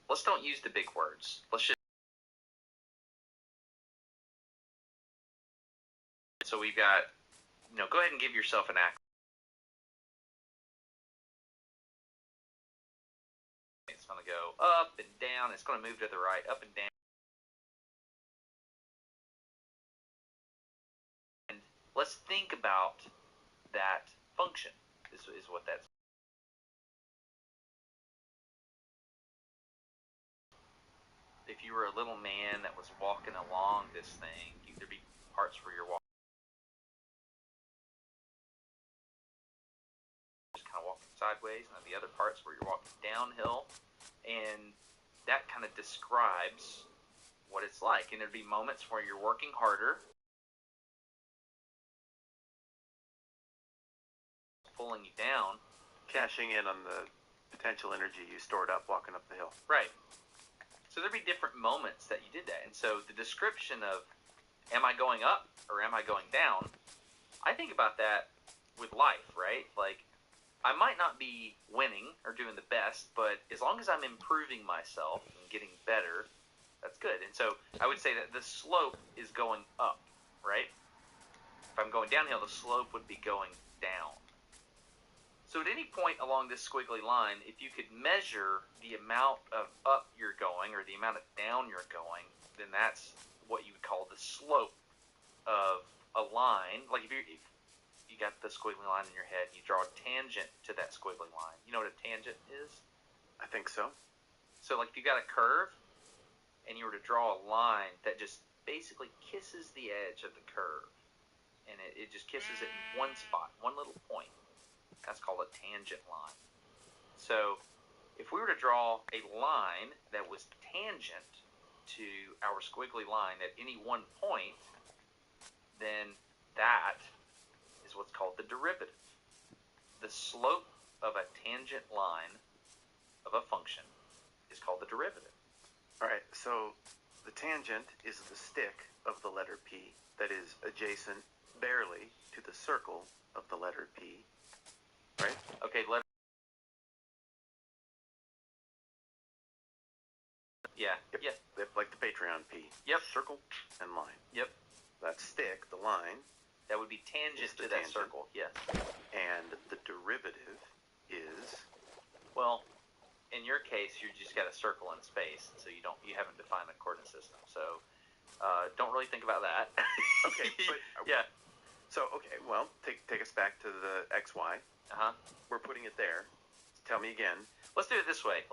let's don't use the big words. Let's just. So we've got, go ahead and give yourself an acronym. It's going to go up and down. It's going to move to the right, up and down. And let's think about that function. This is what that's. If you were a little man that was walking along this thing, there'd be parts where you're walking, just kind of walking sideways, and then the other parts where you're walking downhill, and that kind of describes what it's like. And there'd be moments where you're working harder, pulling you down, cashing in on the potential energy you stored up walking up the hill. Right. So there'd be different moments that you did that. And so the description of, am I going up or am I going down? I think about that with life, right? Like, I might not be winning or doing the best, but as long as I'm improving myself and getting better, that's good. And so I would say that the slope is going up, right? If I'm going downhill, the slope would be going down. So at any point along this squiggly line, if you could measure the amount of up you're going or the amount of down you're going, then that's what you would call the slope of a line. Like if you got the squiggly line in your head, you draw a tangent to that squiggly line. You know what a tangent is? I think so. So like if you got a curve and you were to draw a line that just basically kisses the edge of the curve, and it just kisses it in one spot, one little point. That's called a tangent line. So if we were to draw a line that was tangent to our squiggly line at any one point, then that is what's called the derivative. The slope of a tangent line of a function is called the derivative. All right, so the tangent is the stick of the letter P that is adjacent barely to the circle of the letter P. Right? Okay, Yeah. Yep. Yep. Like the Patreon P. Yep. Circle and line. Yep. That stick, the line. That would be tangent to that circle. Yes. And the derivative is. Well, in your case, you just got a circle in space, so you haven't defined the coordinate system. So don't really think about that. Okay. But, yeah. So well, take us back to the XY. We're putting it there. Tell me again. Let's do it this way.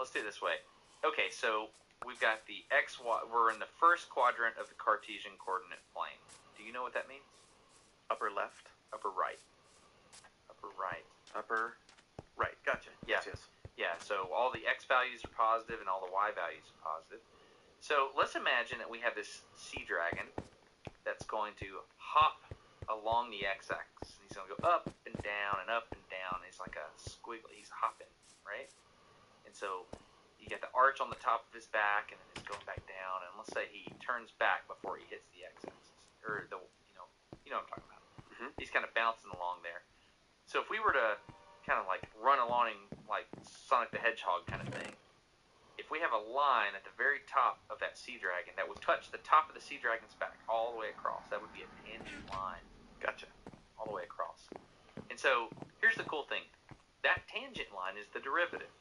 Okay, so we've got the XY. We're in the first quadrant of the Cartesian coordinate plane. Do you know what that means? Upper left. Upper right. Upper right. Upper right. Gotcha. Yeah. Yes. Yeah, so all the X values are positive and all the Y values are positive. So let's imagine that we have this sea dragon that's going to hop along the X-axis. He's going to go up and down and up and down. He's like a squiggle. He's hopping, right? And so you get the arch on the top of his back, and then he's going back down. And let's say he turns back before he hits the X-axis, or the you know what I'm talking about. Mm-hmm. He's kind of bouncing along there. So if we were to kind of like run along like Sonic the Hedgehog kind of thing, if we have a line at the very top of that sea dragon that would touch the top of the sea dragon's back all the way across, that would be a tangent line. Gotcha. All the way across. And so here's the cool thing. That tangent line is the derivative.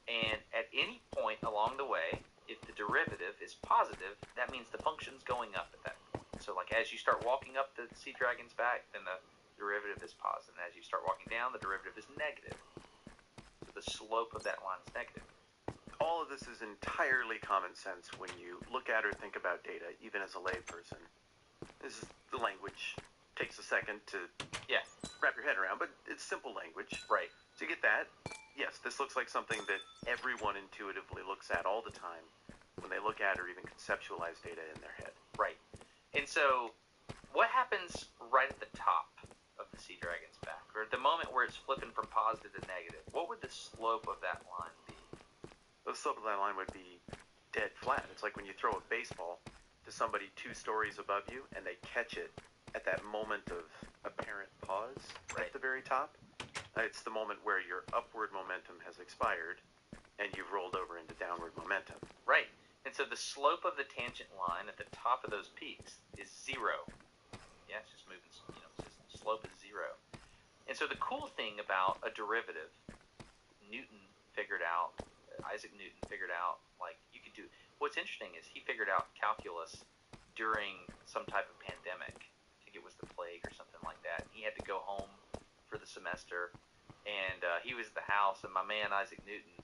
And at any point along the way, if the derivative is positive, that means the function's going up at that point. So like as you start walking up the sea dragon's back, then the derivative is positive. And as you start walking down, the derivative is negative. So the slope of that line is negative. All of this is entirely common sense when you look at or think about data, even as a layperson. This is the language. Takes a second to wrap your head around, but it's simple language. Right. So you get that. Yes, this looks like something that everyone intuitively looks at all the time when they look at or even conceptualize data in their head. Right. And so what happens right at the top of the sea dragon's back, or at the moment where it's flipping from positive to negative? What would the slope of that line be? The slope of that line would be dead flat. It's like when you throw a baseball to somebody 2 stories above you and they catch it at that moment of apparent pause at the very top. It's the moment where your upward momentum has expired and you've rolled over into downward momentum. Right. And so the slope of the tangent line at the top of those peaks is 0. Yeah, it's just moving, it's just slope is 0. And so the cool thing about a derivative, Isaac Newton figured out, like, you could do, what's interesting is he figured out calculus during some type of pandemic. I think it was the plague or something like that. He had to go home for the semester, and he was at the house, and my man Isaac Newton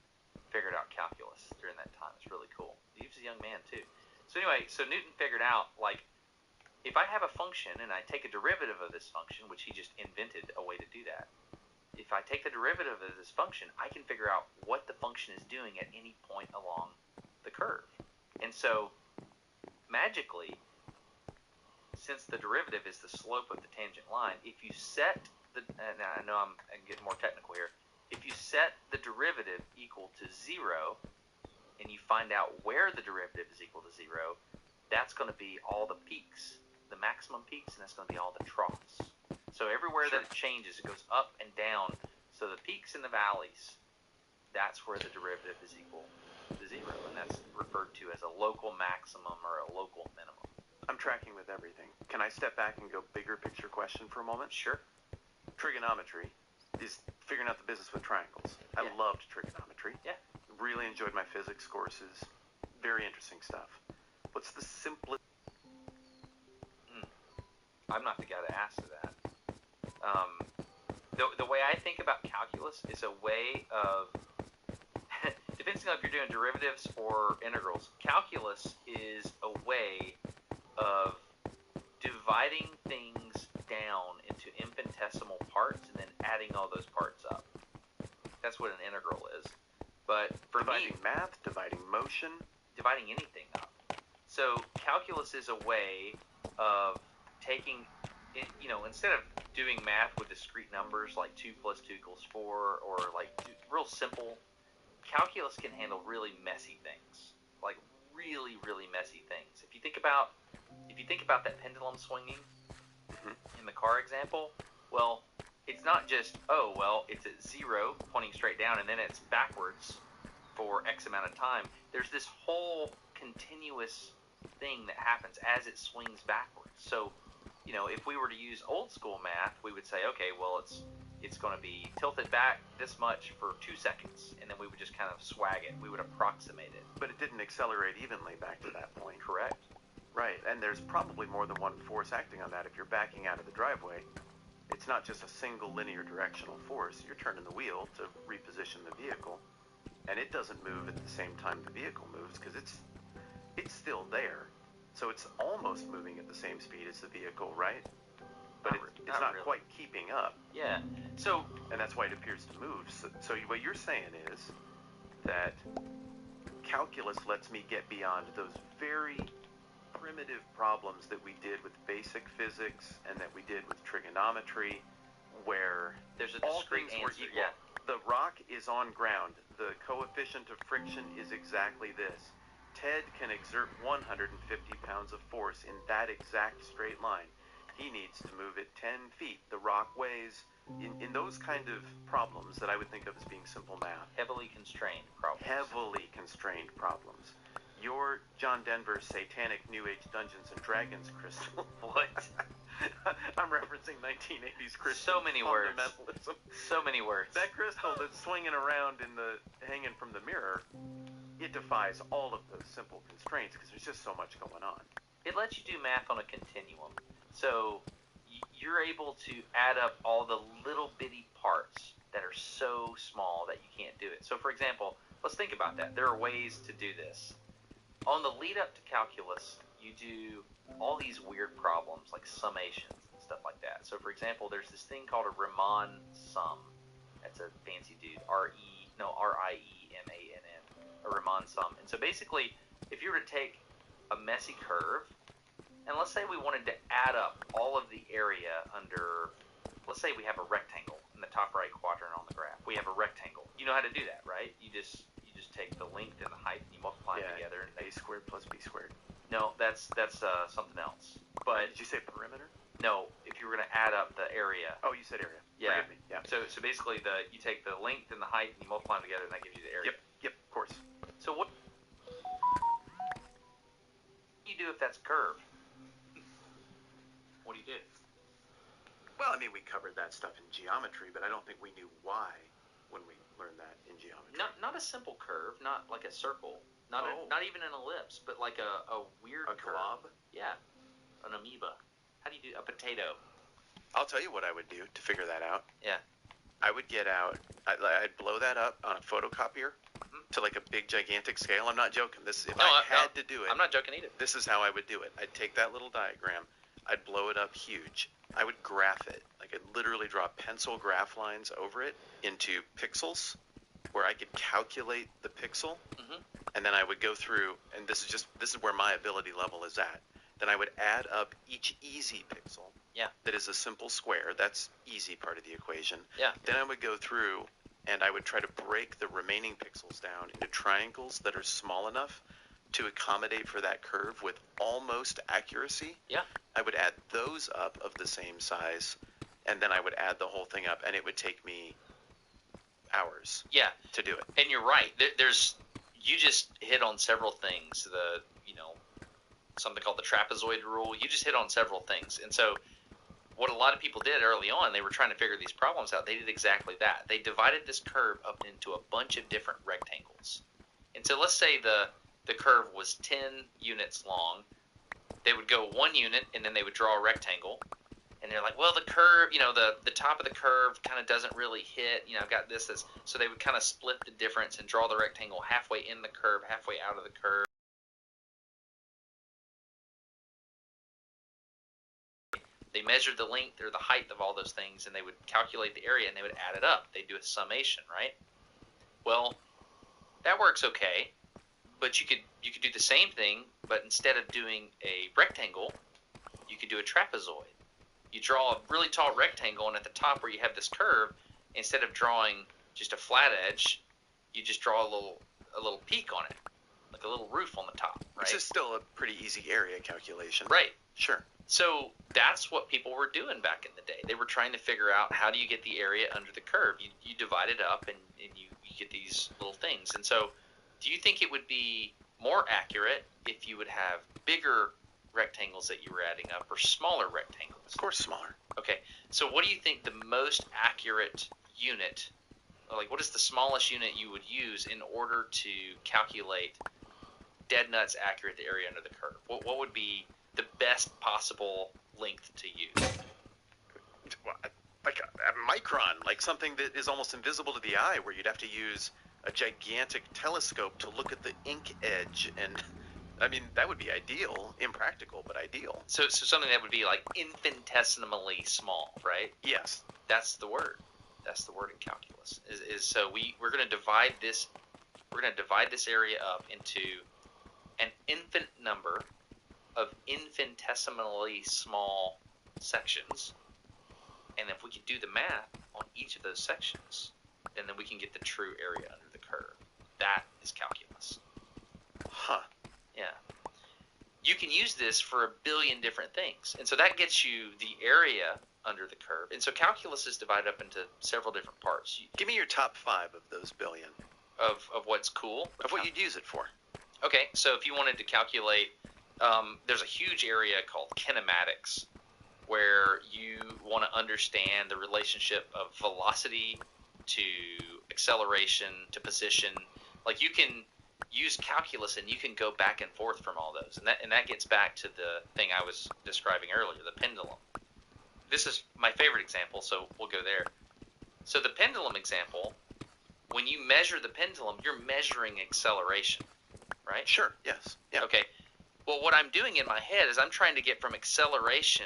figured out calculus during that time. It's really cool. He was a young man too. So anyway, so Newton figured out, like, if I have a function and I take a derivative of this function, which he just invented a way to do that, if I take the derivative of this function, I can figure out what the function is doing at any point along the curve. And so, magically, since the derivative is the slope of the tangent line, if you set the, now I know I'm getting more technical here, if you set the derivative equal to 0, and you find out where the derivative is equal to 0, that's going to be all the peaks, the maximum peaks, and that's going to be all the troughs. So everywhere that it changes, it goes up and down. So the peaks and the valleys, that's where the derivative is equal to 0, and that's referred to as a local maximum or a local minimum. I'm tracking with everything. Can I step back and go bigger picture question for a moment? Sure. Trigonometry is figuring out the business with triangles. I loved trigonometry. Yeah. Really enjoyed my physics courses. Very interesting stuff. What's the simplest... I'm not the guy to ask to that. The way I think about calculus is a way of, depending on if you're doing derivatives or integrals, calculus is a way of dividing things down into infinitesimal parts and then adding all those parts up. That's what an integral is. But for dividing math, dividing motion, dividing anything up. So calculus is a way of taking, instead of doing math with discrete numbers like 2 plus 2 equals 4, or like real simple, calculus can handle really messy things, like really, really messy things. If you think about that pendulum swinging in the car example, well, it's not just, it's at 0 pointing straight down and then it's backwards for X amount of time. There's this whole continuous thing that happens as it swings backwards. So, if we were to use old school math, we would say, okay, well, it's going to be tilted back this much for 2 seconds, and then we would just kind of swag it. We would approximate it. But it didn't accelerate evenly back to that point. Correct. Right, and there's probably more than one force acting on that. If you're backing out of the driveway, it's not just a single linear directional force. You're turning the wheel to reposition the vehicle, and it doesn't move at the same time the vehicle moves because it's still there. So it's almost moving at the same speed as the vehicle, right? But it's not really quite keeping up. Yeah. So, and that's why it appears to move. So what you're saying is that calculus lets me get beyond those very primitive problems that we did with basic physics and that we did with trigonometry, where there's a all discrete things were answer. equal. Yeah. The rock is on ground. The coefficient of friction is exactly this. Ted can exert 150 pounds of force in that exact straight line. He needs to move it 10 feet. The rock weighs, in those kind of problems that I would think of as being simple math. Heavily constrained problems. Heavily constrained problems. Your John Denver's satanic New Age Dungeons and Dragons crystal. What? I'm referencing 1980s Christian so many words. fundamentalism. So many words. That crystal that's swinging around hanging from the mirror, it defies all of those simple constraints because there's just so much going on. It lets you do math on a continuum. So you're able to add up all the little bitty parts that are so small that you can't do it. So for example, let's think about that. There are ways to do this. On the lead up to calculus, you do all these weird problems like summations and stuff like that. So for example, there's this thing called a Riemann sum. That's a fancy dude. R-I-E-M-A-N-N. A Riemann sum. And so basically, if you were to take a messy curve, and let's say we wanted to add up all of the area under, let's say we have a rectangle in the top right quadrant on the graph. We have a rectangle. You know how to do that, right? You just take the length and the height and you multiply them together. And a squared plus b squared. No, that's something else. But did you say perimeter? No, if you were going to add up the area. Oh, you said area. Yeah. Forgive me. Yeah. So basically, you take the length and the height and you multiply them together, and that gives you the area. Yep, of course. So what do you do if that's a curve? What do you do? Well, I mean, we covered that stuff in geometry, but I don't think we knew why when we learned that in geometry. Not a simple curve, not like a circle, not even an ellipse, but like a weird curve. Glob? Yeah, an amoeba. How do you do a potato? I'll tell you what I would do to figure that out. Yeah. I would get out, I'd blow that up on a photocopier to like a big gigantic scale. I'm not joking. If I had to do it, I'm not joking either. This is how I would do it. I'd take that little diagram, I'd blow it up huge. I would graph it. Like I'd literally draw pencil graph lines over it into pixels where I could calculate the pixel. And then I would go through, and this is where my ability level is at. Then I would add up each easy pixel. Yeah. That is a simple square. That's easy part of the equation. Yeah. Then I would go through and I would try to break the remaining pixels down into triangles that are small enough to accommodate for that curve with almost accuracy. Yeah. I would add those up of the same size, and then I would add the whole thing up, and it would take me hours. Yeah. To do it. And you're right. You just hit on several things. Something called the trapezoid rule. You just hit on several things. And so what a lot of people did early on, they were trying to figure these problems out. They did exactly that. They divided this curve up into a bunch of different rectangles. And so let's say the curve was 10 units long. They would go 1 unit, and then they would draw a rectangle. And they're like, well, the curve, the top of the curve kind of doesn't really hit. I've got this. So they would kind of split the difference and draw the rectangle halfway in the curve, halfway out of the curve. They measured the length or the height of all those things, and they would calculate the area, and they would add it up. They'd do a summation, right? Well, that works okay, but you could do the same thing, but instead of doing a rectangle, you could do a trapezoid. You draw a really tall rectangle, and at the top where you have this curve, instead of drawing just a flat edge, you just draw a little peak on it, like a little roof on the top, right? This is still a pretty easy area calculation. Right. Sure. So that's what people were doing back in the day. They were trying to figure out how do you get the area under the curve. You divide it up, and you get these little things. And so do you think it would be more accurate if you would have bigger rectangles that you were adding up or smaller rectangles? Of course, smaller. Okay. So what do you think the most accurate unit, like what is the smallest unit you would use in order to calculate dead nuts accurate the area under the curve? What would be the best possible length to use? Like a micron, like something that is almost invisible to the eye, where you'd have to use a gigantic telescope to look at the ink edge. And I mean, that would be ideal. Impractical, but ideal. So something that would be like infinitesimally small, right? Yes. That's the word. That's the word in calculus. So we're going to divide this. We're going to divide this area up into an infinite number of infinitesimally small sections, and if we could do the math on each of those sections, then we can get the true area under the curve. That is calculus. Huh. Yeah. You can use this for a billion different things, and so that gets you the area under the curve. And so calculus is divided up into several different parts. Give me your top 5 of those billion. Of what's cool? Of what you'd use it for. Okay, so if you wanted to calculate, there's a huge area called kinematics, where you want to understand the relationship of velocity to acceleration to position. Like you can use calculus and you can go back and forth from all those, and that gets back to the thing I was describing earlier, the pendulum. This is my favorite example, so we'll go there. So the pendulum example, when you measure the pendulum, you're measuring acceleration, right? Sure. Yes. Yeah. Okay. Well, what I'm doing in my head is I'm trying to get from acceleration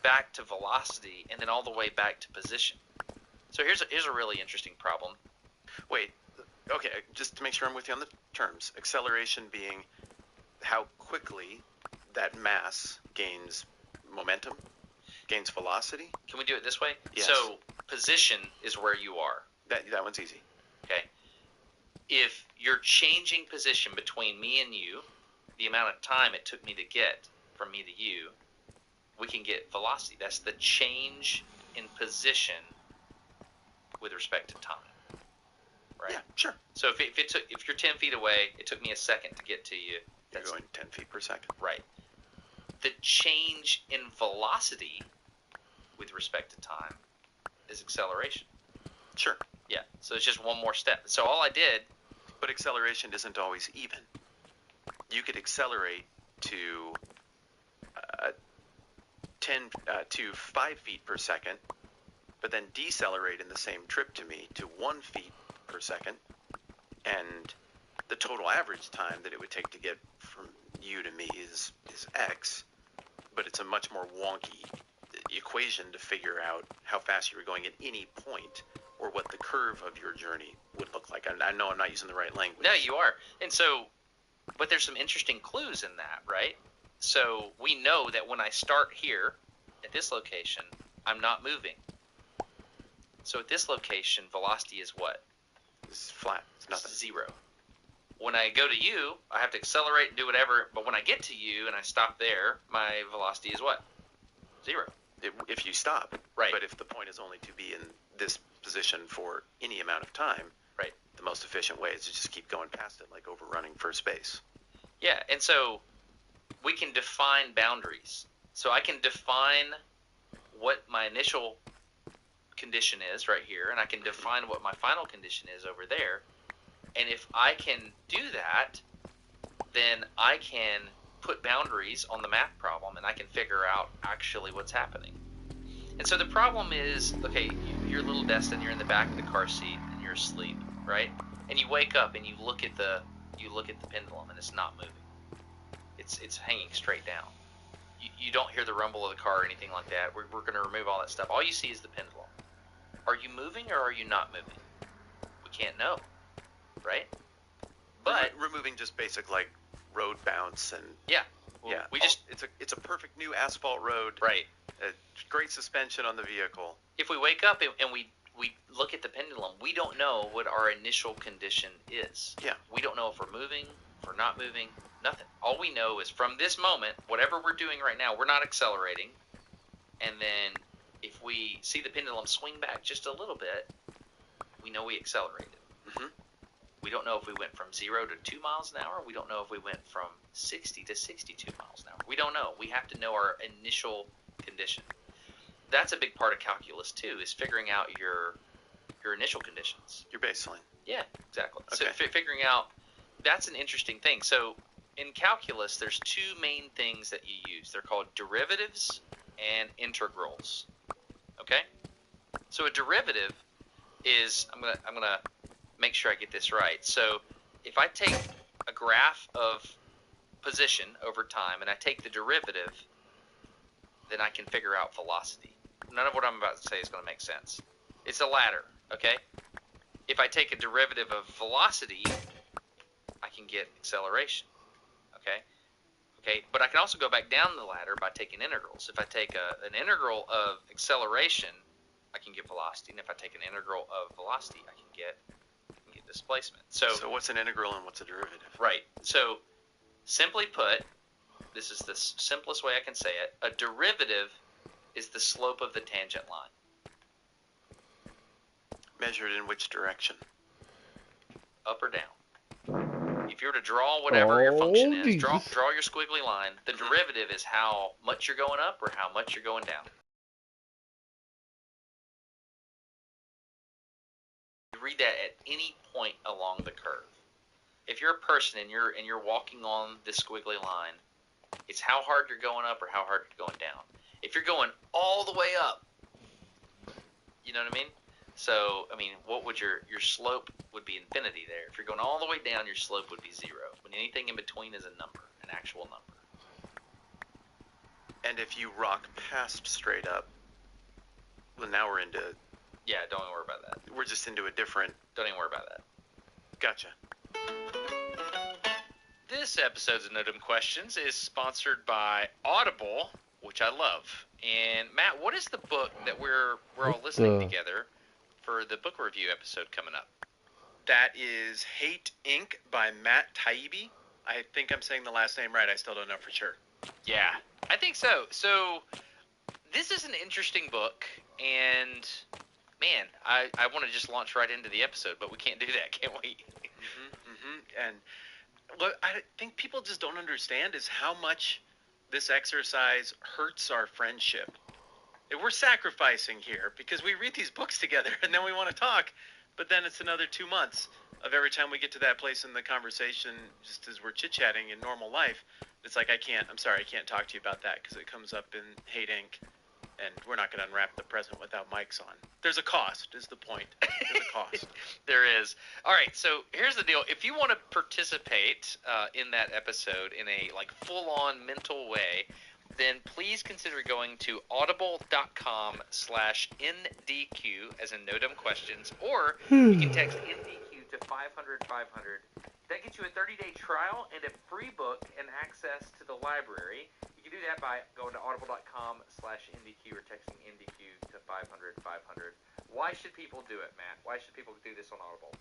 back to velocity and then all the way back to position. So here's a really interesting problem. Wait. Okay, just to make sure I'm with you on the terms. Acceleration being how quickly that mass gains momentum, gains velocity. Can we do it this way? Yes. So position is where you are. That one's easy. Okay. If you're changing position between me and you, the amount of time it took me to get from me to you, we can get velocity. That's the change in position with respect to time. Right? Yeah, sure. So if you're 10 feet away, it took me a second to get to you. You're going 10 feet per second. Right. The change in velocity with respect to time is acceleration. Sure. Yeah. So it's just one more step. So all I did. But acceleration isn't always even. You could accelerate to 5 feet per second, but then decelerate in the same trip to me to 1 feet per second, and the total average time that it would take to get from you to me is X, but it's a much more wonky equation to figure out how fast you were going at any point or what the curve of your journey would look like. I know I'm not using the right language. No, you are. And so, but there's some interesting clues in that, right? So we know that when I start here at this location, I'm not moving. So at this location, velocity is what? It's flat. It's nothing. It's 0. When I go to you, I have to accelerate and do whatever. But when I get to you and I stop there, my velocity is what? 0. If you stop. Right. But if the point is only to be in this position for any amount of time, right, the most efficient way is to just keep going past it, like overrunning first base. Yeah, and so we can define boundaries. So I can define what my initial condition is right here, and I can define what my final condition is over there. And if I can do that, then I can put boundaries on the math problem, and I can figure out actually what's happening. And so the problem is, okay, you're little Destin, you're in the back of the car seat, and you're asleep, right? And you wake up and you look at the pendulum, and it's not moving. It's hanging straight down. You don't hear the rumble of the car or anything like that. We're going to remove all that stuff. All you see is the pendulum. Are you moving or are you not moving? We can't know, right? But removing just basic like road bounce and yeah, it's a perfect new asphalt road. Right. Great suspension on the vehicle. If we wake up and we look at the pendulum, we don't know what our initial condition is. Yeah. We don't know if we're moving, if we're not moving, nothing. All we know is from this moment, whatever we're doing right now, we're not accelerating. And then if we see the pendulum swing back just a little bit, we know we accelerated. Mm-hmm. We don't know if we went from 0 to 2 miles an hour. We don't know if we went from 60 to 62 miles an hour. We don't know. We have to know our initial condition. That's a big part of calculus too, is figuring out your initial conditions. Your baseline. Yeah, exactly. Okay. So figuring out, that's an interesting thing. So in calculus, there's two main things that you use. They're called derivatives and integrals. Okay? So a derivative is, I'm gonna make sure I get this right. So if I take a graph of position over time and I take the derivative, then I can figure out velocity. None of what I'm about to say is going to make sense. It's a ladder, okay? If I take a derivative of velocity, I can get acceleration, okay? Okay, but I can also go back down the ladder by taking integrals. If I take an integral of acceleration, I can get velocity, and if I take an integral of velocity, I can get displacement. So what's an integral and what's a derivative? Right. So simply put, this is the simplest way I can say it. A derivative is the slope of the tangent line. Measured in which direction? Up or down. If you were to draw whatever your function is, draw your squiggly line, the derivative is how much you're going up or how much you're going down. You read that at any point along the curve. If you're a person and you're walking on this squiggly line, it's how hard you're going up or how hard you're going down. If you're going all the way up, you know what I mean? So, I mean, what would your slope would be infinity there. If you're going all the way down, your slope would be 0. When anything in between is a number, an actual number. And if you rock past straight up, well, now we're into... Yeah, don't even worry about that. We're just into a different... Don't even worry about that. Gotcha. This episode's of No Dumb Questions is sponsored by Audible, which I love. And Matt, what is the book that we're all listening together for the book review episode coming up? That is Hate Inc. by Matt Taibbi. I think I'm saying the last name right. I still don't know for sure. Yeah, I think so. So this is an interesting book, and man, I want to just launch right into the episode, but we can't do that, can we? And what I think people just don't understand is how much this exercise hurts our friendship. We're sacrificing here because we read these books together and then we want to talk, but then it's another 2 months of every time we get to that place in the conversation, just as we're chit-chatting in normal life, it's like, I'm sorry, I can't talk to you about that because it comes up in Hate Inc., and we're not going to unwrap the present without mics on. There's a cost, is the point. There's a cost. There is. All right, so here's the deal. If you want to participate in that episode in a full-on mental way, then please consider going to audible.com/NDQ, as in no dumb questions, or you can text NDQ to 500 500. That gets you a 30-day trial and a free book and access to the library. You can do that by going to audible.com/NDQ or texting NDQ to 500 500. Why should people do it, Matt? Why should people do this on Audible?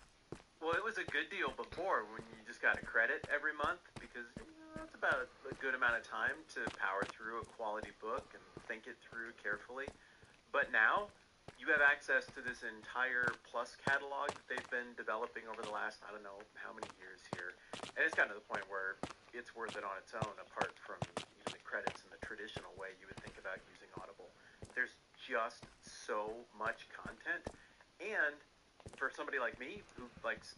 Well, it was a good deal before when you just got a credit every month because that's about a good amount of time to power through a quality book and think it through carefully. But now you have access to this entire Plus catalog that they've been developing over the last, I don't know how many years here. And it's gotten to the point where it's worth it on its own, apart from the credits in the traditional way you would think about using Audible. There's just so much content. And for somebody like me who likes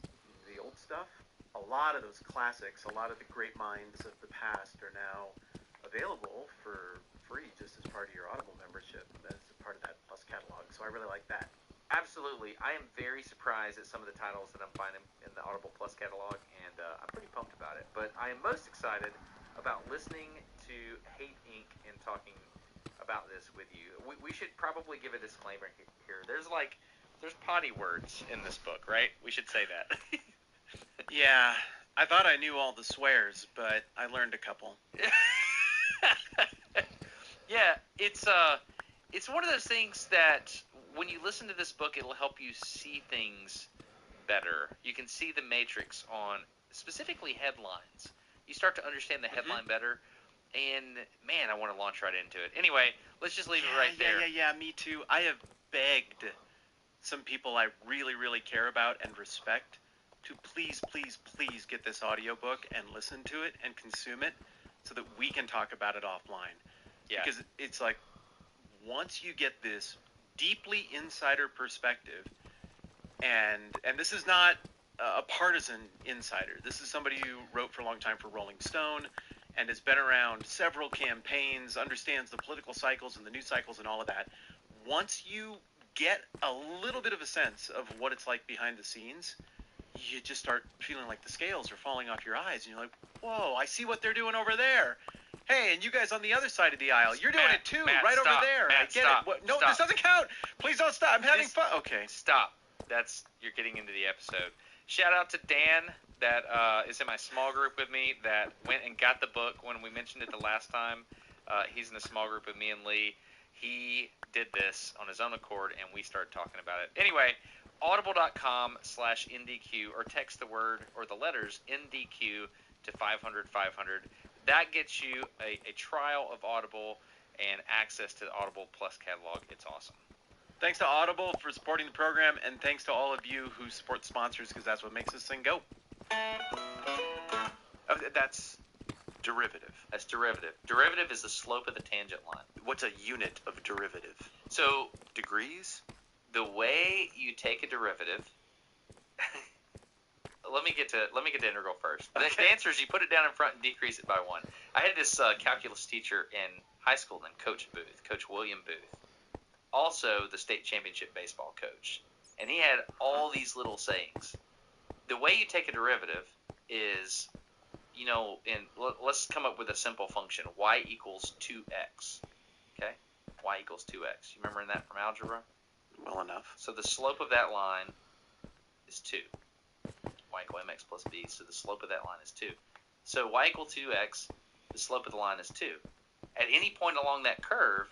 the old stuff, a lot of those classics, a lot of the great minds of the past are now available for free just as part of your Audible membership, as a part of that Plus catalog. So I really like that. Absolutely. I am very surprised at some of the titles that I'm finding in the Audible Plus catalog, and I'm pretty pumped about it. But I am most excited about listening to Hate Inc. and talking about this with you. We should probably give a disclaimer here. There's potty words in this book, right? We should say that. Yeah, I thought I knew all the swears, but I learned a couple. Yeah, it's one of those things that when you listen to this book, it'll help you see things better. You can see the matrix on specifically headlines. You start to understand the headline better, and man, I want to launch right into it. Anyway, let's just leave it right there. Yeah, me too. I have begged some people I really, really care about and respect to please get this audiobook and listen to it and consume it so that we can talk about it offline. Yeah. Because it's like, once you get this deeply insider perspective, and this is not a partisan insider. This is somebody who wrote for a long time for Rolling Stone and has been around several campaigns, understands the political cycles and the news cycles and all of that. Once you get a little bit of a sense of what it's like behind the scenes, you just start feeling like the scales are falling off your eyes, and you're like, whoa, I see what they're doing over there. Hey, and you guys on the other side of the aisle, you're doing it too, Matt, right stop. over there. Matt, I get stop. it. What? No, Stop. this doesn't count. Please don't stop. I'm having fun. Okay. Stop. You're getting into the episode. Shout out to Dan that is in my small group with me that went and got the book when we mentioned it the last time. He's in a small group with me and Lee. He did this on his own accord, and we started talking about it. Anyway, audible.com/NDQ, or text the word or the letters NDQ to 500 500. That gets you a trial of Audible and access to the Audible Plus catalog. It's awesome. Thanks to Audible for supporting the program, and thanks to all of you who support sponsors, because that's what makes this thing go. That's derivative. That's derivative. Derivative is the slope of the tangent line. What's a unit of derivative? So, degrees? The way you take a derivative. Let me get to integral first. Okay. The answer is you put it down in front and decrease it by 1. I had this calculus teacher in high school named Coach Booth, Coach William Booth, also the state championship baseball coach, and he had all these little sayings. The way you take a derivative is, let's come up with a simple function: y equals 2x. Okay, y equals 2x. You remember that from algebra? Well enough. So the slope of that line is 2. Y equal mx plus b, so the slope of that line is 2. So y equal 2x, the slope of the line is 2. At any point along that curve,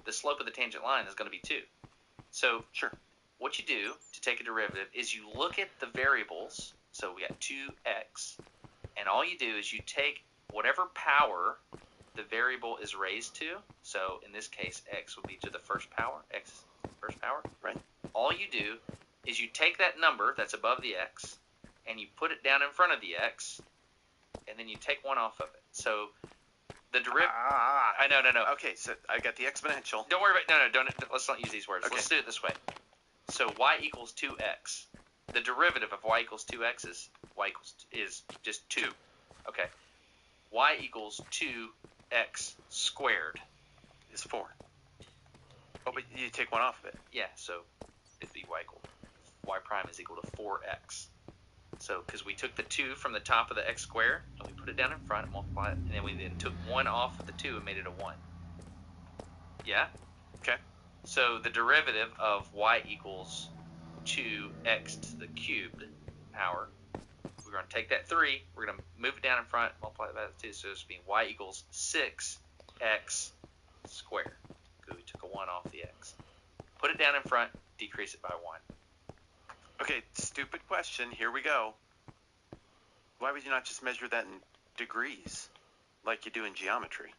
the slope of the tangent line is going to be 2. So sure, what you do to take a derivative is you look at the variables. So we got 2x, and all you do is you take whatever power the variable is raised to. So in this case, x would be to the first power, x first power. Right. All you do is you take that number that's above the x, and you put it down in front of the x, and then you take 1 off of it. So the derivative. I know. Okay, so I got the exponential. Don't worry about. No. Let's not use these words. Okay. Let's do it this way. So y equals 2x. The derivative of y equals 2x is just 2. Okay. Y equals 2x squared is 4. Oh, but you take 1 off of it. Yeah, so it'd be y prime is equal to 4x. So, because we took the 2 from the top of the x square, and we put it down in front and multiply it, and then we took 1 off of the 2 and made it a 1. Yeah? Okay. So, the derivative of y equals 2x to the cubed power, we're going to take that 3, we're going to move it down in front, multiply it by the 2, so it's being y equals 6x squared. Because we took a 1 off the x. Put it down in front, decrease it by 1. Okay, stupid question. Here we go. Why would you not just measure that in degrees, like you do in geometry?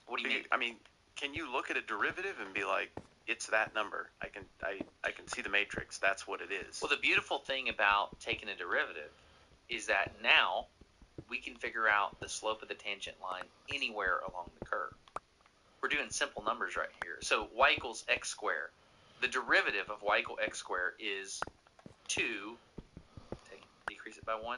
What do you mean? I mean, can you look at a derivative and be like, it's that number? I can see the matrix. That's what it is. Well, the beautiful thing about taking a derivative is that now we can figure out the slope of the tangent line anywhere along the curve. We're doing simple numbers right here. So y equals x squared. The derivative of y equals x squared is 2, decrease it by 1,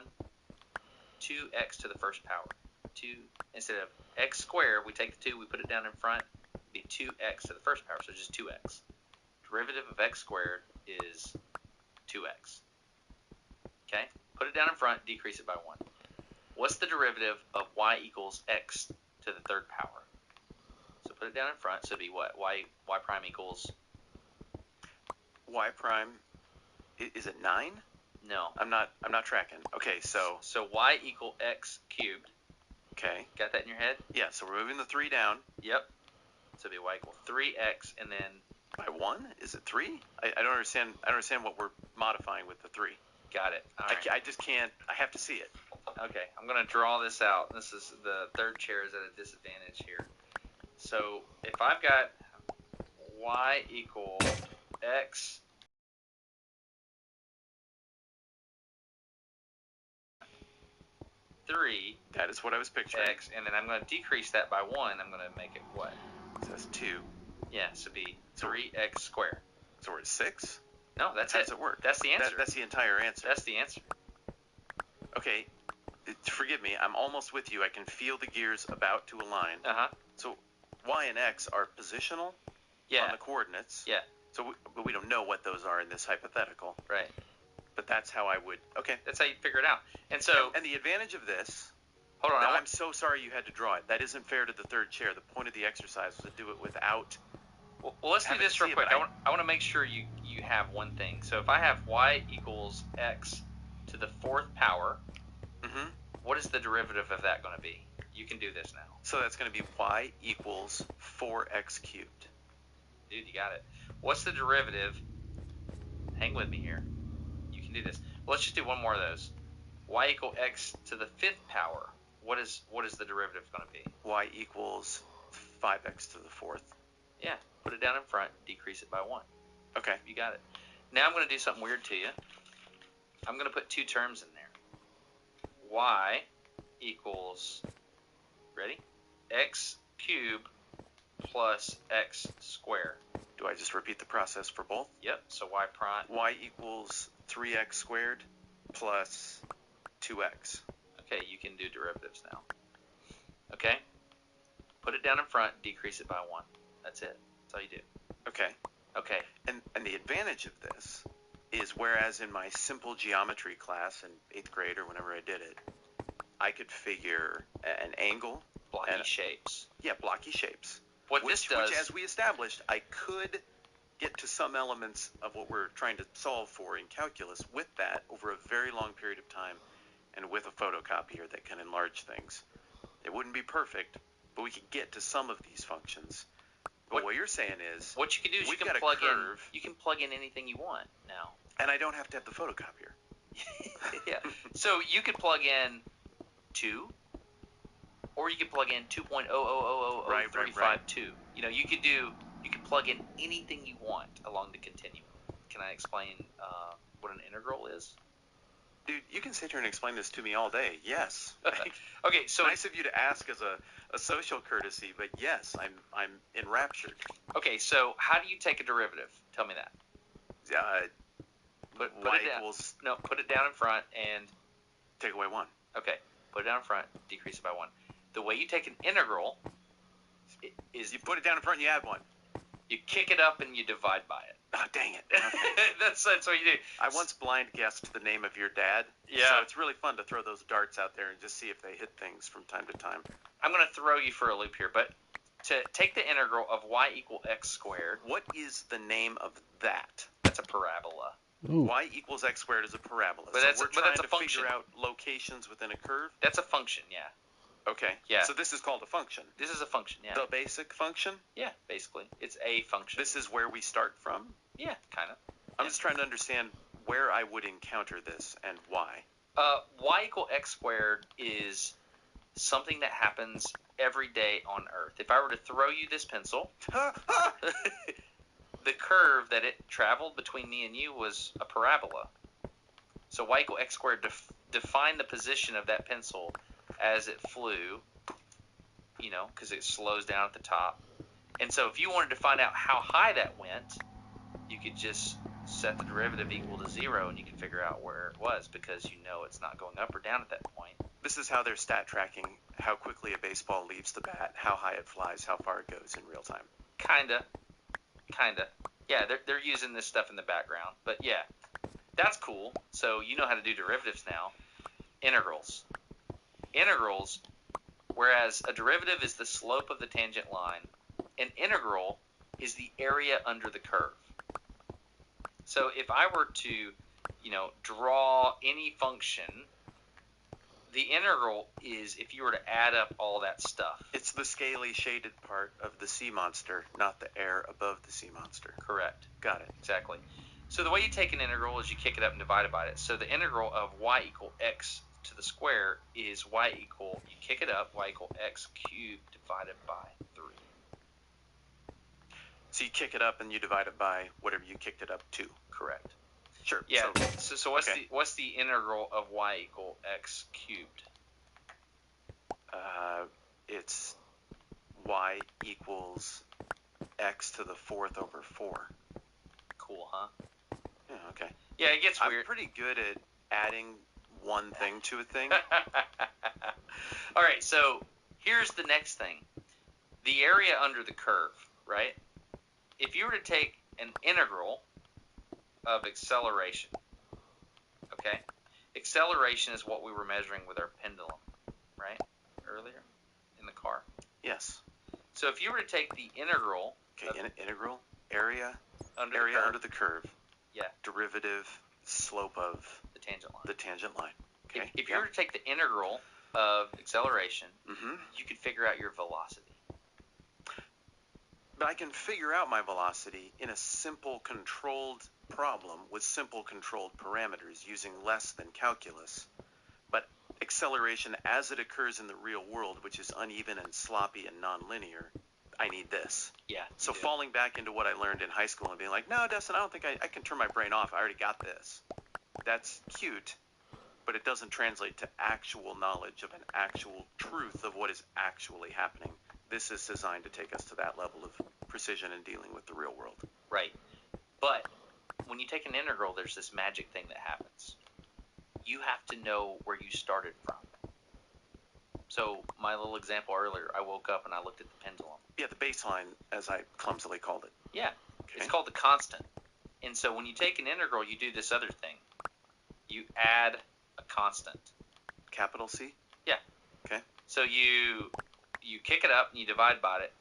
2x to the first power. 2, instead of x squared, we take the 2, we put it down in front, it'd be 2x to the first power, so just 2x. Derivative of x squared is 2x. Okay? Put it down in front, decrease it by 1. What's the derivative of y equals x to the third power? So put it down in front, so it'd be what? y prime equals... Y prime, is it 9? No. I'm not tracking. Okay, so y equal x cubed. Okay. Got that in your head? Yeah, so we're moving the 3 down. Yep. So it'd be y equal 3x, and then... By 1? Is it 3? I don't understand. I don't understand what we're modifying with the 3. Got it. All right. I just can't. I have to see it. Okay, I'm going to draw this out. This is the third chair is at a disadvantage here. So if I've got y equal x... Three. That is what I was picturing. X, and then I'm going to decrease that by 1. I'm going to make it what? So that's 2. Yeah, so it'd be 3x squared. So we're at 6? No, that's How it. does it work? That's the answer. That's the entire answer. That's the answer. Okay, forgive me. I'm almost with you. I can feel the gears about to align. Uh-huh. So y and x are positional on the coordinates. Yeah. So but we don't know what those are in this hypothetical. Right. But that's how I would. Okay. That's how you figure it out. And so. And the advantage of this. Hold on. I'm so sorry you had to draw it. That isn't fair to the third chair. The point of the exercise was to do it without. Well, let's do this real quick. I want to make sure you have one thing. So if I have y equals x to the 4th power, what is the derivative of that going to be? You can do this now. So that's going to be y equals 4x cubed. Dude, you got it. What's the derivative? Hang with me here. Do this. Well, let's just do one more of those. Y equal x to the 5th power. What is the derivative going to be? Y equals 5x to the 4th. Yeah. Put it down in front. Decrease it by 1. Okay. You got it. Now I'm going to do something weird to you. I'm going to put 2 terms in there. Y equals, ready? X cubed plus x squared. Do I just repeat the process for both? Yep. So y prime. Y equals 3x squared plus 2x. Okay, you can do derivatives now. Okay? Put it down in front, decrease it by 1. That's it. That's all you do. Okay. Okay. And the advantage of this is whereas in my simple geometry class in 8th grade or whenever I did it, I could figure an angle. Blocky shapes. Yeah, blocky shapes. This does, which, as we established, I could get to some elements of what we're trying to solve for in calculus with that over a very long period of time and with a photocopier that can enlarge things. It wouldn't be perfect, but we could get to some of these functions. But what you're saying is, what you can do is you can plug in anything you want now. And I don't have to have the photocopier. Yeah. So you could plug in 2, or you can plug in 2.0000352. You know, you can plug in anything you want along the continuum. Can I explain what an integral is? Dude, you can sit here and explain this to me all day. Yes. Okay, so nice of you to ask as a social courtesy, but yes, I'm enraptured. Okay, so how do you take a derivative? Tell me that. Put y it down. equals... No, put it down in front and... Take away 1. Okay, put it down in front, decrease it by 1. The way you take an integral is... You put it down in front and you add 1. You kick it up and you divide by it. Oh, dang it. Okay. That's what you do. I once blind guessed the name of your dad. Yeah. So it's really fun to throw those darts out there and just see if they hit things from time to time. I'm going to throw you for a loop here, but to take the integral of y equal x squared... What is the name of that? That's a parabola. Ooh. Y equals x squared is a parabola. But so that's we're a trying to function. figure out locations within a curve? That's a function, yeah. Okay. Yeah. So this is called a function. This is a function, yeah. The basic function? Yeah, basically. It's a function. This is where we start from? Yeah, kind of. I'm just trying to understand where I would encounter this and why. Y equal x squared is something that happens every day on Earth. If I were to throw you this pencil, the curve that it traveled between me and you was a parabola. So y equal x squared define the position of that pencil as it flew, you know, because it slows down at the top. And so if you wanted to find out how high that went, you could just set the derivative equal to 0 and you can figure out where it was because you know it's not going up or down at that point. This is how they're stat tracking how quickly a baseball leaves the bat, how high it flies, how far it goes in real time. Kinda. Yeah, they're using this stuff in the background. But yeah, that's cool. So you know how to do derivatives now. Integrals, whereas a derivative is the slope of the tangent line, an integral is the area under the curve. So if I were to, you know, draw any function, the integral is if you were to add up all that stuff. It's the scaly shaded part of the sea monster, not the air above the sea monster. Correct. Got it. Exactly. So the way you take an integral is you kick it up and divide it by it. So the integral of y equal x to the square is y equal, you kick it up, y equal x cubed divided by 3. So you kick it up and you divide it by whatever you kicked it up to. Correct. Sure. Yeah. So what's the integral of y equal x cubed? It's y equals x to the 4th over 4. Cool, huh? Yeah. Okay. Yeah, it gets weird. I'm pretty good at adding one thing to a thing. All right. So here's the next thing: the area under the curve, right? If you were to take an integral of acceleration, okay? Acceleration is what we were measuring with our pendulum, right? Earlier in the car. Yes. So if you were to take the integral... Okay, integral, area under the curve. Yeah. Derivative, slope of... the tangent line. The tangent line. Okay. If you were to take the integral of acceleration, mm-hmm. you could figure out your velocity. But I can figure out my velocity in a simple controlled problem with simple controlled parameters using less than calculus. But acceleration as it occurs in the real world, which is uneven and sloppy and nonlinear, I need this. Yeah. So falling back into what I learned in high school and being like, no, Dustin, I don't think I can turn my brain off. I already got this. That's cute, but it doesn't translate to actual knowledge of an actual truth of what is actually happening. This is designed to take us to that level of precision in dealing with the real world. Right. But when you take an integral, there's this magic thing that happens. You have to know where you started from. So my little example earlier, I woke up and I looked at the pendulum. Yeah, the baseline, as I clumsily called it. Yeah. Okay. It's called the constant. And so when you take an integral, you do this other thing. You add a constant. Capital C? Yeah. Okay. So you kick it up and you divide by it,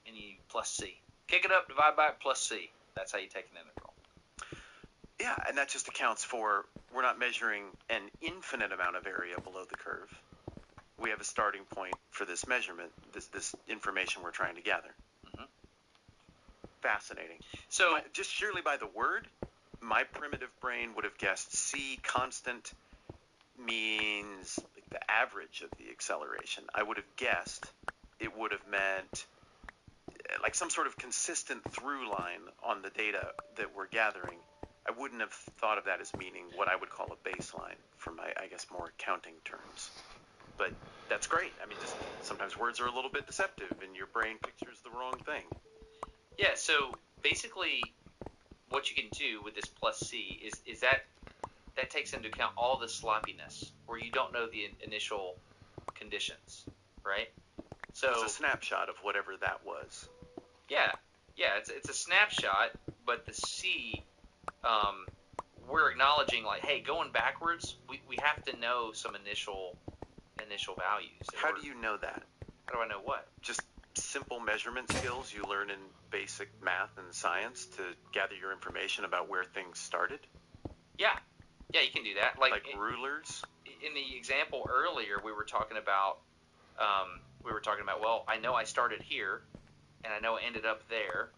and you plus C. Kick it up, divide by it, plus C. That's how you take an integral. Yeah, and that just accounts for we're not measuring an infinite amount of area below the curve. We have a starting point for this measurement, this information we're trying to gather. Mm-hmm. Fascinating. So just surely by the word, my primitive brain would have guessed C constant means the average of the acceleration. I would have guessed it would have meant like some sort of consistent through line on the data that we're gathering. I wouldn't have thought of that as meaning what I would call a baseline for my, I guess, more accounting terms. But that's great. I mean, just sometimes words are a little bit deceptive and your brain pictures the wrong thing. Yeah, so basically what you can do with this plus C is that takes into account all the sloppiness where you don't know the initial conditions, right? So it's a snapshot of whatever that was. Yeah, it's a snapshot, but the C, we're acknowledging like, hey, going backwards, we have to know some initial values. How do you know that? How do I know what? Just simple measurement skills you learn in basic math and science to gather your information about where things started? Yeah, you can do that. Like rulers? In the example earlier, we were talking about, well, I know I started here, and I know I ended up there,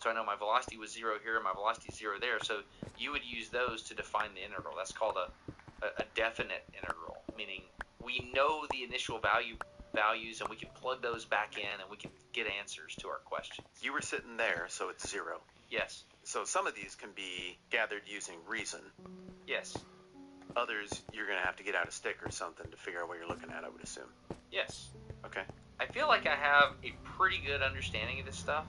so I know my velocity was 0 here and my velocity is 0 there, so you would use those to define the integral. That's called a definite integral, meaning we know the initial values and we can plug those back in and we can get answers to our questions. You were sitting there, so it's 0. Yes. So some of these can be gathered using reason. Yes. Others, you're going to have to get out a stick or something to figure out what you're looking at, I would assume. Yes. Okay. I feel like I have a pretty good understanding of this stuff,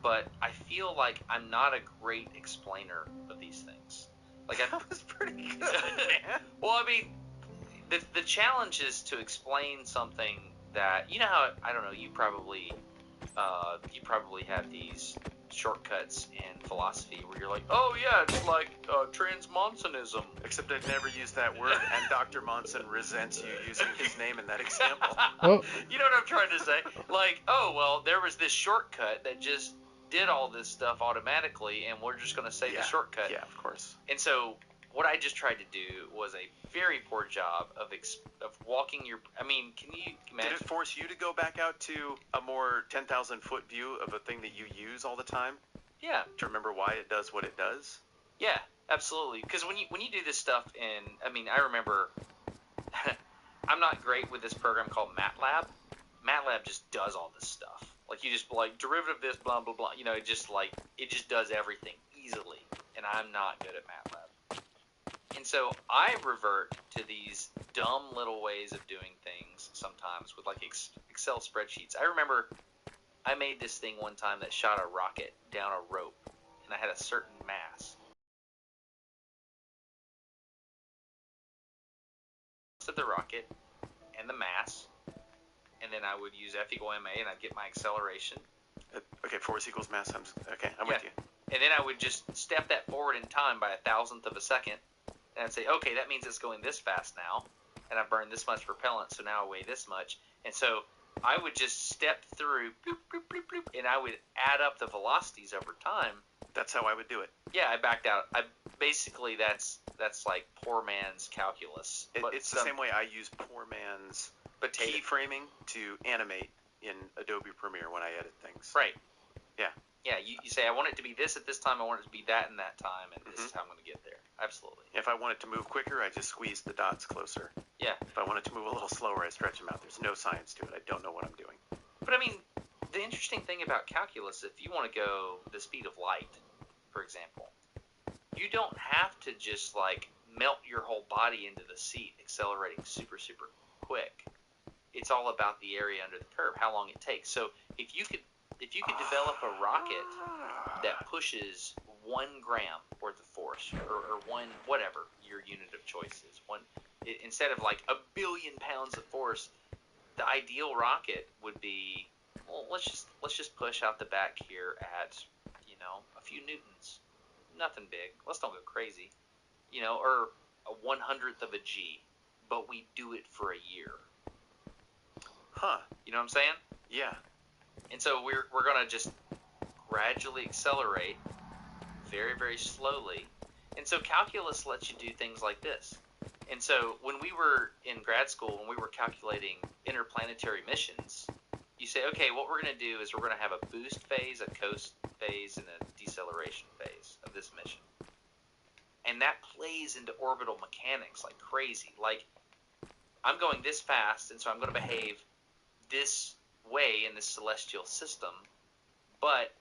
but I feel like I'm not a great explainer of these things. Like that was pretty good, man. Well, I mean, the challenge is to explain something that, you know how, I don't know, you probably have these shortcuts in philosophy where you're like, oh yeah, it's like transmonsonism. Except I've never used that word, and Dr. Monson resents you using his name in that example. You know what I'm trying to say? Like, oh, well, there was this shortcut that just did all this stuff automatically, and we're just going to say the shortcut. Yeah, of course. And so what I just tried to do was a very poor job of walking your. I mean, can you imagine? Did it force you to go back out to a more 10,000 foot view of a thing that you use all the time? Yeah. To remember why it does what it does? Yeah, absolutely. Because when you do this stuff, and I mean, I remember, I'm not great with this program called MATLAB. MATLAB just does all this stuff. Like you just like derivative this, blah blah blah. You know, it just does everything easily, and I'm not good at MATLAB. And so I revert to these dumb little ways of doing things sometimes with like Excel spreadsheets. I remember I made this thing one time that shot a rocket down a rope, and I had a certain mass. Of the rocket and the mass, and then I would use F equal ma, and I'd get my acceleration. Okay, force equals mass times. Okay, I'm with you. And then I would just step that forward in time by 1,000th of a second, and I'd say, okay, that means it's going this fast now, and I burned this much propellant, so now I weigh this much. And so I would just step through, bloop, bloop, bloop, bloop, and I would add up the velocities over time. That's how I would do it. Yeah, I backed out. Basically that's like poor man's calculus. It's the same way I use poor man's keyframing to animate in Adobe Premiere when I edit things. Right. Yeah. Yeah, you say, I want it to be this at this time, I want it to be that in that time, and this is how I'm going to get there. Absolutely. If I want it to move quicker, I just squeeze the dots closer. Yeah. If I want it to move a little slower, I stretch them out. There's no science to it. I don't know what I'm doing. But I mean, the interesting thing about calculus, if you want to go the speed of light, for example, you don't have to just like melt your whole body into the seat, accelerating super, super quick. It's all about the area under the curve, how long it takes. So if you could develop a rocket that pushes 1 gram worth of force, or one, whatever your unit of choice is, instead of like 1 billion pounds of force, the ideal rocket would be, well, let's just push out the back here at, a few newtons. Nothing big. Let's don't go crazy. Or a 100th of a G, but we do it for a year. Huh. You know what I'm saying? Yeah. And so we're going to just gradually accelerate very, very slowly. And so calculus lets you do things like this. And so when we were in grad school, when we were calculating interplanetary missions, you say, okay, what we're going to do is we're going to have a boost phase, a coast phase, and a deceleration phase of this mission. And that plays into orbital mechanics like crazy. Like, I'm going this fast, and so I'm going to behave this way in this celestial system, but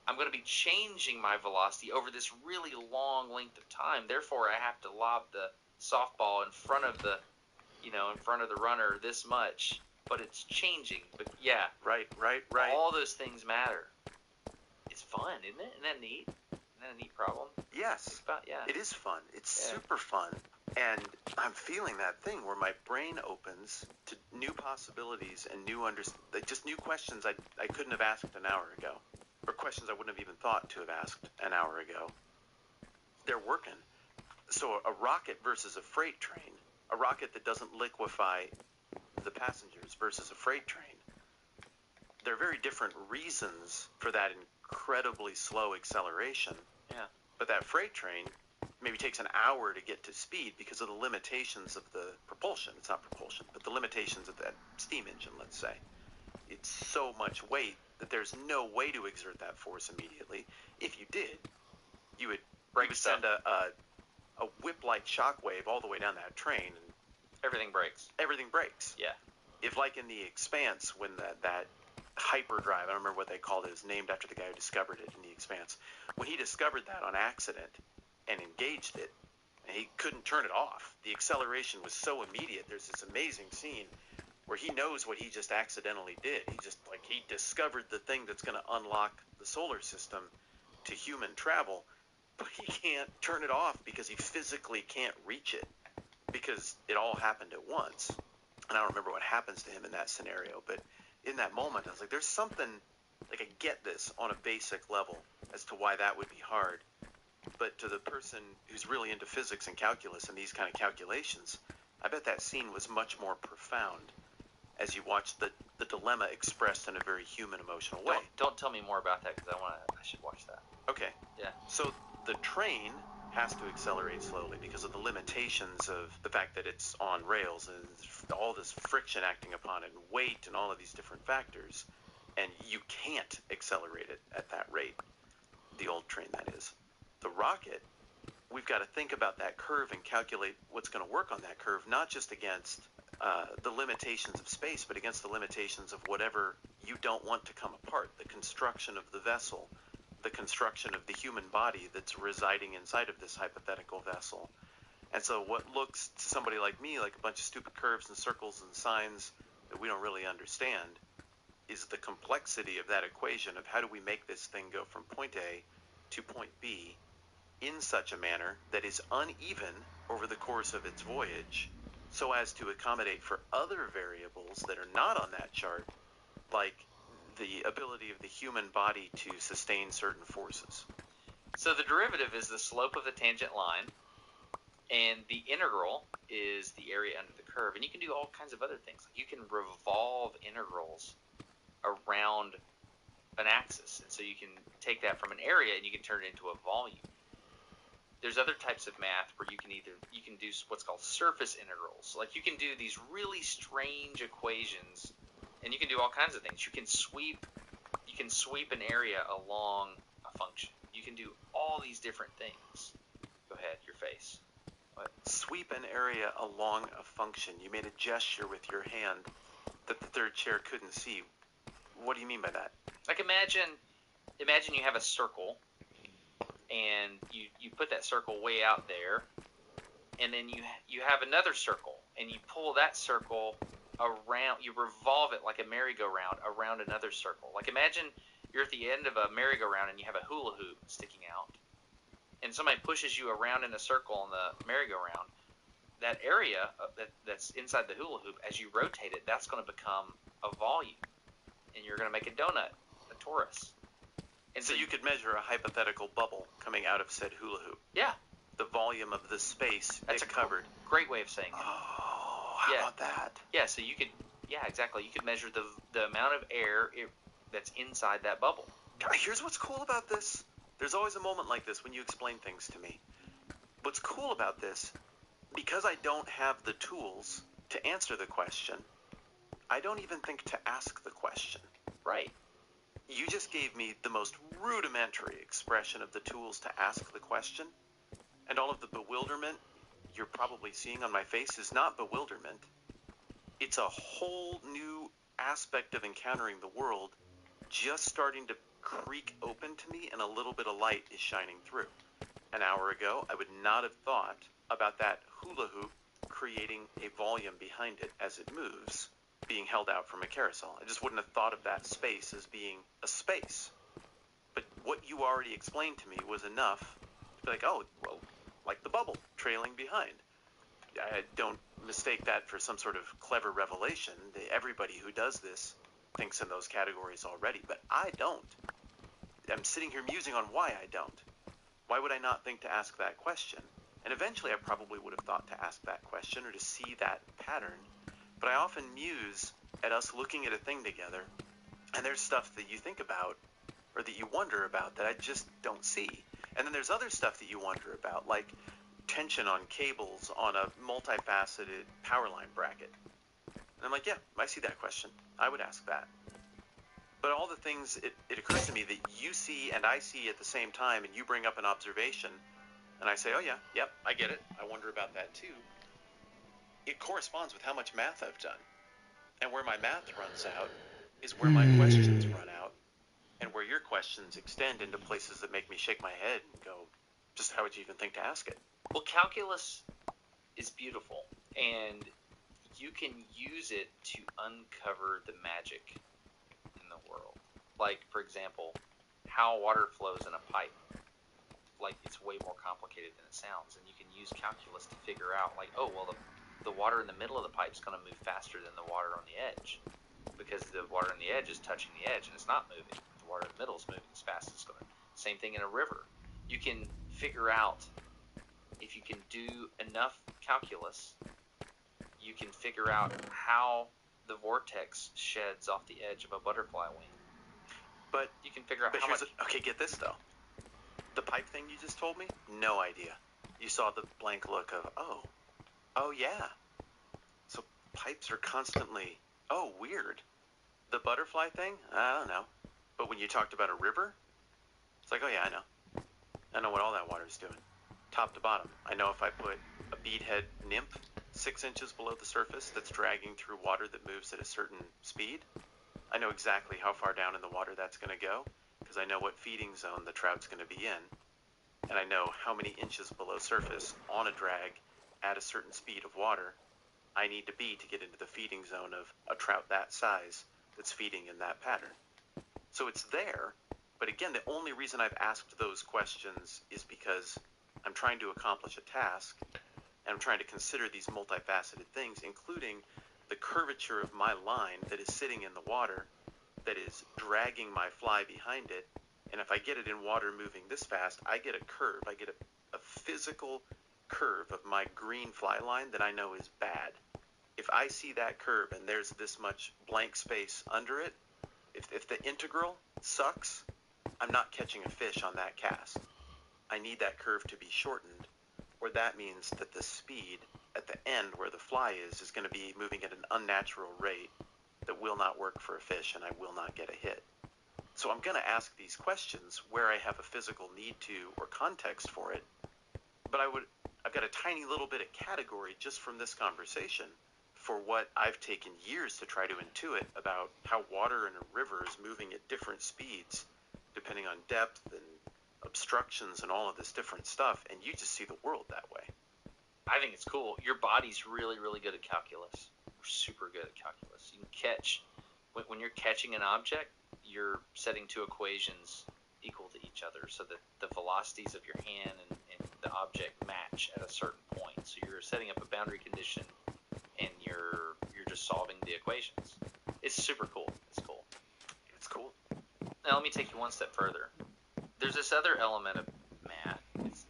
I'm going to be changing my velocity over this really long length of time. Therefore, I have to lob the softball in front of the runner this much, but it's changing. But yeah, right. All those things matter. It's fun, isn't it? Isn't that neat? Isn't that a neat problem? Yes. It is fun. It's super fun. And I'm feeling that thing where my brain opens to new possibilities and just new questions I couldn't have asked an hour ago, or questions I wouldn't have even thought to have asked an hour ago. They're working. So a rocket versus a freight train, a rocket that doesn't liquefy the passengers versus a freight train, there are very different reasons for that incredibly slow acceleration. Yeah. But that freight train maybe takes an hour to get to speed because of the limitations of the propulsion. It's not propulsion, but the limitations of that steam engine, let's say. It's so much weight that there's no way to exert that force immediately. If you did, you would send a whip-like shockwave all the way down that train, and everything breaks. Everything breaks. Yeah. If, like in The Expanse, when that hyperdrive, I don't remember what they called it, is named after the guy who discovered it in The Expanse. When he discovered that on accident and engaged it, and he couldn't turn it off. The acceleration was so immediate. There's this amazing scene where he knows what he just accidentally did. He discovered the thing that's going to unlock the solar system to human travel, but he can't turn it off because he physically can't reach it because it all happened at once. And I don't remember what happens to him in that scenario, but in that moment, I was like, there's something, like, I get this on a basic level as to why that would be hard. But to the person who's really into physics and calculus and these kind of calculations, I bet that scene was much more profound as you watch the dilemma expressed in a very human, emotional way. Don't tell me more about that because I should watch that. Okay. Yeah. So the train has to accelerate slowly because of the limitations of the fact that it's on rails and all this friction acting upon it and weight and all of these different factors. And you can't accelerate it at that rate. The old train, that is. The rocket, we've got to think about that curve and calculate what's going to work on that curve, not just against the limitations of space, but against the limitations of whatever you don't want to come apart, the construction of the vessel, the construction of the human body that's residing inside of this hypothetical vessel. And so what looks to somebody like me like a bunch of stupid curves and circles and signs that we don't really understand is the complexity of that equation of how do we make this thing go from point A to point B in such a manner that is uneven over the course of its voyage so as to accommodate for other variables that are not on that chart, like the ability of the human body to sustain certain forces. So the derivative is the slope of the tangent line, and the integral is the area under the curve. And you can do all kinds of other things. You can revolve integrals around an axis, and so you can take that from an area and you can turn it into a volume. There's other types of math where you can do what's called surface integrals. Like you can do these really strange equations, and you can do all kinds of things. You can sweep an area along a function. You can do all these different things. Go ahead, your face. What? Sweep an area along a function. You made a gesture with your hand that the third chair couldn't see. What do you mean by that? Like imagine you have a circle, and you put that circle way out there, and then you have another circle, and you pull that circle around, you revolve it like a merry-go-round around another circle. Like imagine you're at the end of a merry-go-round and you have a hula hoop sticking out, and somebody pushes you around in a circle on the merry-go-round. That area that's inside the hula hoop, as you rotate it, that's going to become a volume, and you're going to make a donut, a torus. And so you could measure a hypothetical bubble coming out of said hula hoop. Yeah. The volume of the space it covered. Great way of saying it. Oh, how about that? Yeah, so you could, exactly. You could measure the amount of air that's inside that bubble. Here's what's cool about this. There's always a moment like this when you explain things to me. What's cool about this, because I don't have the tools to answer the question, I don't even think to ask the question. Right. You just gave me the most rudimentary expression of the tools to ask the question, and all of the bewilderment you're probably seeing on my face is not bewilderment. it's a whole new aspect of encountering the world just starting to creak open to me, and a little bit of light is shining through. An hour ago, I would not have thought about that hula hoop creating a volume behind it as it moves, being held out from a carousel. I just wouldn't have thought of that space as being a space. But what you already explained to me was enough to be like, oh, well, like the bubble trailing behind. I don't mistake that for some sort of clever revelation. Everybody who does this thinks in those categories already, but I don't. I'm sitting here musing on why I don't. Why would I not think to ask that question? And eventually I probably would have thought to ask that question or to see that pattern. But I often muse at us looking at a thing together, and there's stuff that you think about or that you wonder about that I just don't see. And then there's other stuff that you wonder about, like tension on cables on a multifaceted power line bracket. And I'm like, yeah, I see that question. I would ask that. But all the things, it occurs to me that you see and I see at the same time, and you bring up an observation, and I say, oh yeah, yep, I get it. I wonder about that too. It corresponds with how much math I've done. And where my math runs out is where my questions run out, and where your questions extend into places that make me shake my head and go, just how would you even think to ask it? Well, calculus is beautiful, and you can use it to uncover the magic in the world. Like, for example, how water flows in a pipe. Like, it's way more complicated than it sounds, and you can use calculus to figure out, like, oh, well, the water in the middle of the pipe is going to move faster than the water on the edge, because the water on the edge is touching the edge, and it's not moving. The water in the middle is moving as fast as it's going to. Same thing in a river. You can figure out, if you can do enough calculus, you can figure out how the vortex sheds off the edge of a butterfly wing. But you can figure out how much. Okay, get this though. The pipe thing you just told me, no idea. You saw the blank look of, oh yeah. So pipes are constantly, oh, weird. The butterfly thing, I don't know. But when you talked about a river, it's like, oh yeah, I know. I know what all that water's doing, top to bottom. I know if I put a beadhead nymph 6 inches below the surface that's dragging through water that moves at a certain speed, I know exactly how far down in the water that's going to go, because I know what feeding zone the trout's going to be in, and I know how many inches below surface on a drag at a certain speed of water I need to be to get into the feeding zone of a trout that size that's feeding in that pattern. So it's there, but again, the only reason I've asked those questions is because I'm trying to accomplish a task, and I'm trying to consider these multifaceted things, including the curvature of my line that is sitting in the water, that is dragging my fly behind it. And if I get it in water moving this fast, I get a curve. I get a physical curve of my green fly line that I know is bad. If I see that curve and there's this much blank space under it, if the integral sucks, I'm not catching a fish on that cast. I need that curve to be shortened, or that means that the speed at the end where the fly is going to be moving at an unnatural rate that will not work for a fish, and I will not get a hit. So I'm going to ask these questions where I have a physical need to or context for it, but I've got a tiny little bit of category just from this conversation for what I've taken years to try to intuit about how water in a river is moving at different speeds depending on depth and obstructions and all of this different stuff, and you just see the world that way. I think it's cool. Your body's really, really good at calculus. We're super good at calculus. You can catch, when you're catching an object, you're setting two equations equal to each other so that the velocities of your hand and the object match at a certain point. So you're setting up a boundary condition, and you're just solving the equations. It's super cool. It's cool. It's cool. Now let me take you one step further. There's this other element of math. It's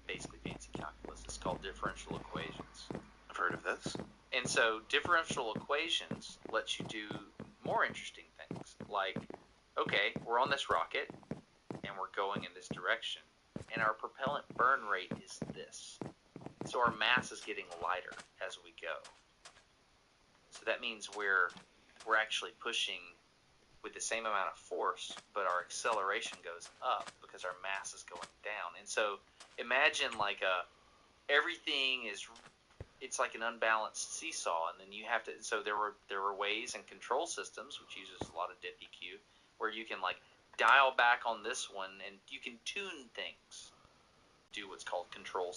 basically fancy calculus. It's called differential equations. I've heard of this. And so differential equations let you do more interesting things. Like, okay, we're on this rocket, and we're going in this direction, and our propellant burn rate is this. So our mass is getting lighter as we go. So that means we're actually pushing with the same amount of force, but our acceleration goes up because our mass is going down. And so imagine like everything is it's like an unbalanced seesaw, and then you have to. So there were ways and control systems, which uses a lot of dip EQ, where you can like dial back on this one, and you can tune things. Do what's called control